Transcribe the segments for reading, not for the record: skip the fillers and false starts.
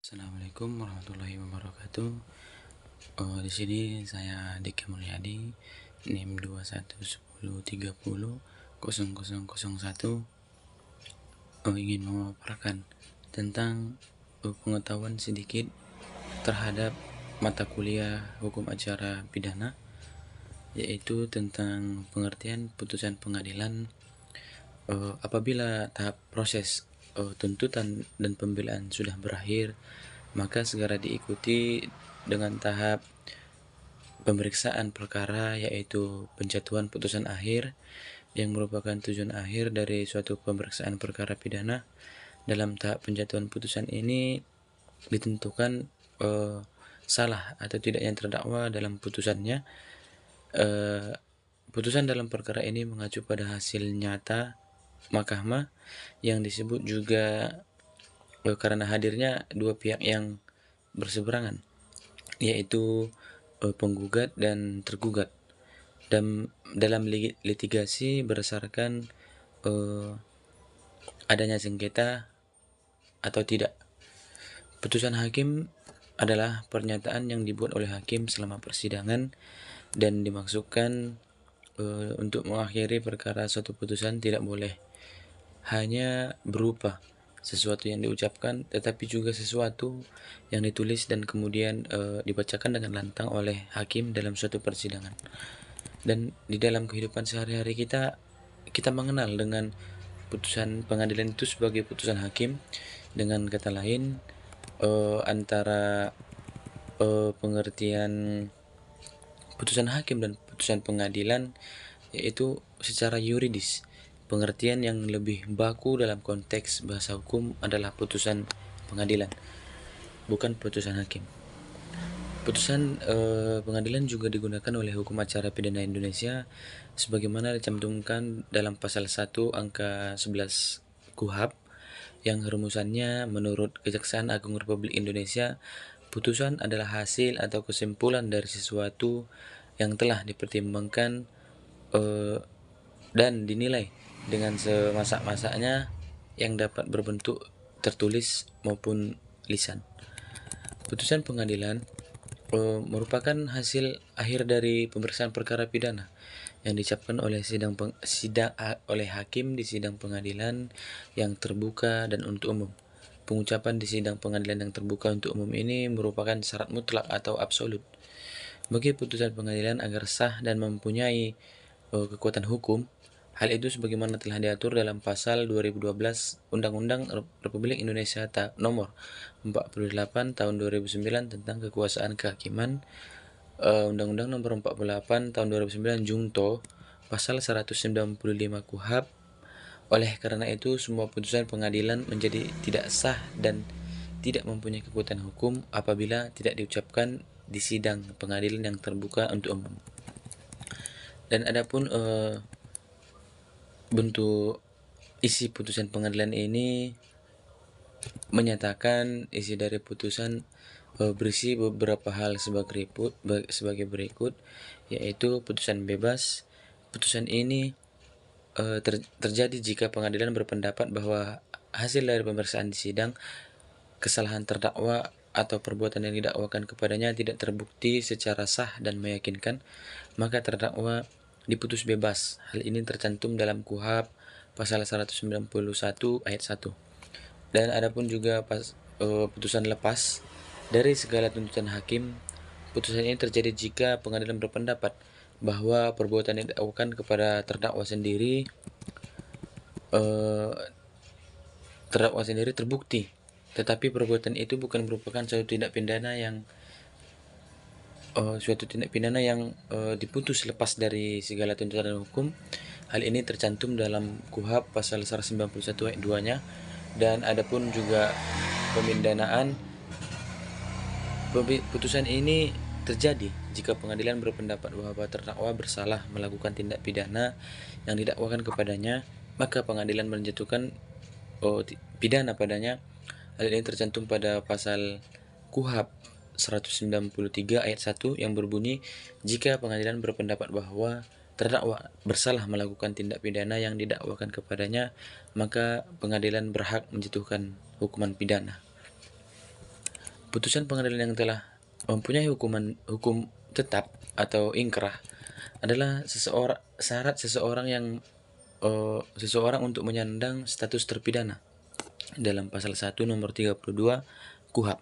Assalamualaikum warahmatullahi wabarakatuh. Di sini saya Diki Mulyadi, NIM 2110300001. Ingin memaparkan tentang pengetahuan sedikit terhadap mata kuliah hukum acara pidana, yaitu tentang pengertian putusan pengadilan apabila tahap proses tuntutan dan pembelaan sudah berakhir, maka segera diikuti dengan tahap pemeriksaan perkara, yaitu penjatuhan putusan akhir yang merupakan tujuan akhir dari suatu pemeriksaan perkara pidana. Dalam tahap penjatuhan putusan ini ditentukan salah atau tidaknya terdakwa dalam putusannya. Putusan dalam perkara ini mengacu pada hasil nyata mahkamah yang disebut juga karena hadirnya dua pihak yang berseberangan, yaitu penggugat dan tergugat. Dan dalam litigasi berdasarkan adanya sengketa atau tidak. Putusan hakim adalah pernyataan yang dibuat oleh hakim selama persidangan dan dimaksudkan untuk mengakhiri perkara. Suatu putusan tidak boleh hanya berupa sesuatu yang diucapkan, tetapi juga sesuatu yang ditulis dan kemudian dibacakan dengan lantang oleh hakim dalam suatu persidangan. Dan di dalam kehidupan sehari-hari kita mengenal dengan putusan pengadilan itu sebagai putusan hakim. Dengan kata lain, antara pengertian putusan hakim dan putusan pengadilan, yaitu secara yuridis, pengertian yang lebih baku dalam konteks bahasa hukum adalah putusan pengadilan, bukan putusan hakim. Putusan pengadilan juga digunakan oleh hukum acara pidana Indonesia sebagaimana dicantumkan dalam pasal 1 angka 11 KUHP, yang rumusannya menurut Kejaksaan Agung Republik Indonesia, putusan adalah hasil atau kesimpulan dari sesuatu yang telah dipertimbangkan dan dinilai dengan semasak-masaknya, yang dapat berbentuk tertulis maupun lisan. Putusan pengadilan merupakan hasil akhir dari pemeriksaan perkara pidana yang dicapkan oleh oleh hakim di sidang pengadilan yang terbuka dan untuk umum. Pengucapan di sidang pengadilan yang terbuka untuk umum ini merupakan syarat mutlak atau absolut bagi putusan pengadilan agar sah dan mempunyai kekuatan hukum. Hal itu sebagaimana telah diatur dalam pasal 2012 Undang-Undang Republik Indonesia nomor 48 tahun 2009 tentang kekuasaan kehakiman, Undang-Undang nomor 48 tahun 2009 Junto, pasal 195 KUHP. Oleh karena itu, semua putusan pengadilan menjadi tidak sah dan tidak mempunyai kekuatan hukum apabila tidak diucapkan di sidang pengadilan yang terbuka untuk umum. Dan adapun bentuk isi putusan pengadilan ini menyatakan isi dari putusan berisi beberapa hal sebagai berikut, yaitu putusan bebas. Putusan ini terjadi jika pengadilan berpendapat bahwa hasil dari pemeriksaan di sidang, kesalahan terdakwa atau perbuatan yang didakwakan kepadanya tidak terbukti secara sah dan meyakinkan, maka terdakwa diputus bebas. Hal ini tercantum dalam KUHP pasal 191 ayat 1. Dan adapun juga putusan lepas dari segala tuntutan hakim. Putusan ini terjadi jika pengadilan berpendapat bahwa perbuatan yang didakwakan kepada terdakwa sendiri terbukti, tetapi perbuatan itu bukan merupakan suatu tindak pidana yang diputus lepas dari segala tuntutan hukum. Hal ini tercantum dalam KUHP pasal 191 ayat 2-nya. Dan adapun juga pemindanaan, putusan ini terjadi jika pengadilan berpendapat bahwa terdakwa bersalah melakukan tindak pidana yang didakwakan kepadanya, maka pengadilan menjatuhkan pidana padanya. Hal ini tercantum pada pasal KUHP 193 ayat 1 yang berbunyi, jika pengadilan berpendapat bahwa terdakwa bersalah melakukan tindak pidana yang didakwakan kepadanya, maka pengadilan berhak menjatuhkan hukuman pidana. putusan pengadilan yang telah mempunyai hukum tetap atau ingkrah adalah syarat seseorang untuk menyandang status terpidana dalam pasal 1 nomor 32 KUHP.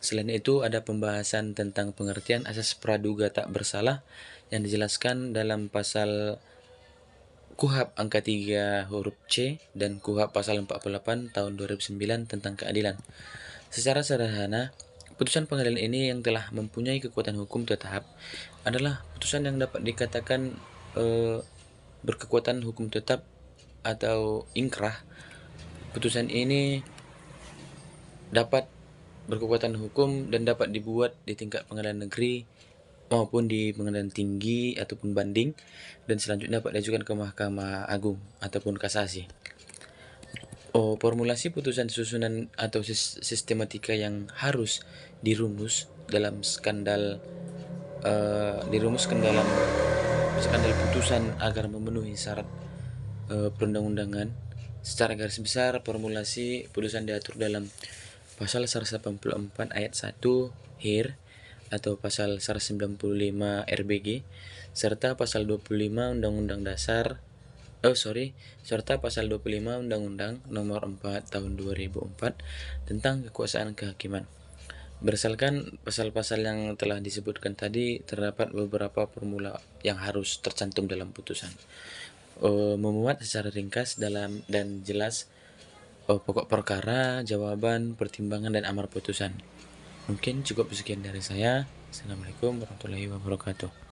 Selain itu ada pembahasan tentang pengertian asas praduga tak bersalah yang dijelaskan dalam pasal KUHP angka 3 huruf C dan KUHP pasal 48 tahun 2009 tentang keadilan. Secara sederhana, putusan pengadilan ini yang telah mempunyai kekuatan hukum tetap adalah putusan yang dapat dikatakan berkekuatan hukum tetap atau ingkrah. Putusan ini dapat berkekuatan hukum dan dapat dibuat di tingkat pengadilan negeri maupun di pengadilan tinggi ataupun banding, dan selanjutnya dapat diajukan ke Mahkamah Agung ataupun kasasi. Formulasi putusan susunan atau sistematika yang harus dirumuskan dalam skandal putusan agar memenuhi syarat perundang-undangan. Secara garis besar, formulasi putusan diatur dalam pasal 184 ayat 1 HIR atau pasal 195 RBG serta pasal 25 Undang-Undang Dasar serta pasal 25 Undang-Undang Nomor 4 Tahun 2004 tentang kekuasaan kehakiman. Berdasarkan pasal-pasal yang telah disebutkan tadi, terdapat beberapa formula yang harus tercantum dalam putusan. Memuat secara ringkas dan jelas pokok perkara, jawaban, pertimbangan, dan amar putusan. Mungkin cukup sekian dari saya. Assalamualaikum warahmatullahi wabarakatuh.